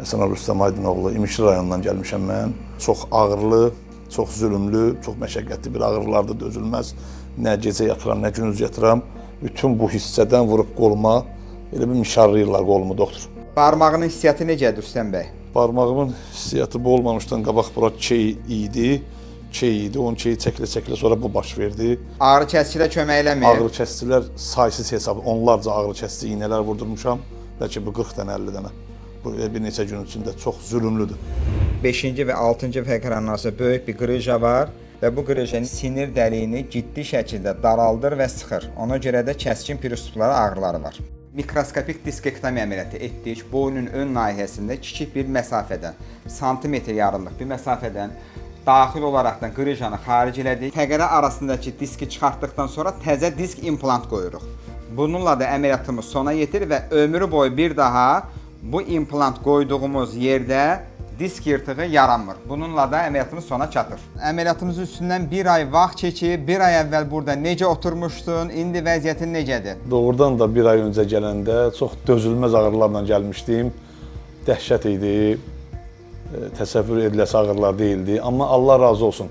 Həsən Rüstəm Aydınoğlu, İmişli rayonundan gəlmişəm mən. Çox ağırlı, çox zülümlü, çox məşəqqətli bir ağrılarda dözülməz. Nə gecə yatıram, nə gündüz yatıram. Bütün bu hissədən vurub qoluma, elə bir mişarlayırlar qolumu doktor. Barmağının hissiyatı necədir Rüstəm bəy? Barmağımın hissiyatı bu olmamışdan qabaq bura key idi. Onun keyi çəkilə-çəkilə sonra bu baş verdi. Ağrı kəsicilə kömək eləmir. Ağrı kəsicilər saysız hesab, onlarca ağrı kəsici iynələr vurdurmuşam. Bəlkə bu 40 dənə, 50 dənə. Bu bir neçə gün içində çox zülümlüdür. 5-ci və 6-cı fəqəranın arasında böyük bir qrıja var və bu qrıja sinir dəliyini ciddi şəkildə daraldır və sıxır. Ona görə də kəskin pürüzlükləri, ağrıları var. Mikroskopik diskektomiya əməliyyatı etdik. Boynun ön nahiyəsində kiçik bir məsafədən, santimetr yarımlıq bir məsafədən daxil olaraqdan qrıjanı xaric elədik. Fəqərə arasındakı diski çıxartdıqdan sonra təzə disk implant qoyuruq. Bununla da əməliyyatımız sona yetirir və ömrü boyu bir daha bu implant qoyduğumuz yerdə disk yırtığı yaranmır. Bununla da əməliyyatımız sona çatır. Əməliyyatımızın üstündən bir ay vaxt keçib, bir ay əvvəl burada necə oturmuşdun, indi vəziyyətin necədir? Doğrudan da bir ay öncə gələndə çox dözülməz ağrılarla gəlmişdim. Dəhşət idi, təsəvvür ediləsi ağrılar deyildi. Amma Allah razı olsun.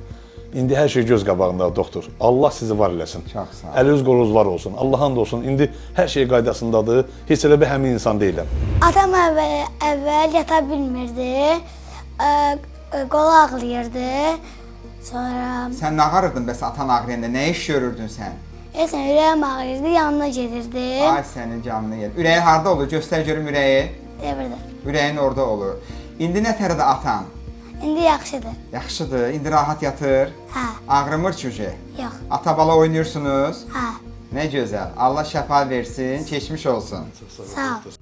İndi hər şey göz qabağındadır doktor. Allah sizi var eləsin. Çox sağ ol. Əliniz qolunuz var olsun. Allah'ın da olsun. İndi hər şey qaydasındadır. Heç elə bir həmin insan deyiləm. Atam əvvəl yata bilmirdi, qolu ağrıyırdı. Sonra Sən nə ağrırdın bəs atan ağrıyanda? Nə iş görürdün sən? ürəyim ağrıyırdı, yanına gedirdim. Ay sənin canını yer. Ürəyi harda olur? Göstər görüm ürəyi. Devirdi. Ürəyin orada olur. İndi nə tərədə atan? İndi yaxşıdır. Yaxşıdır. İndi rahat yatır. Hə, Ağrımır çünki. yox. Ata-bala oynuyorsunuz. Hə, Nə gözəl. Allah şəfa versin, keçmiş olsun. sağ ol.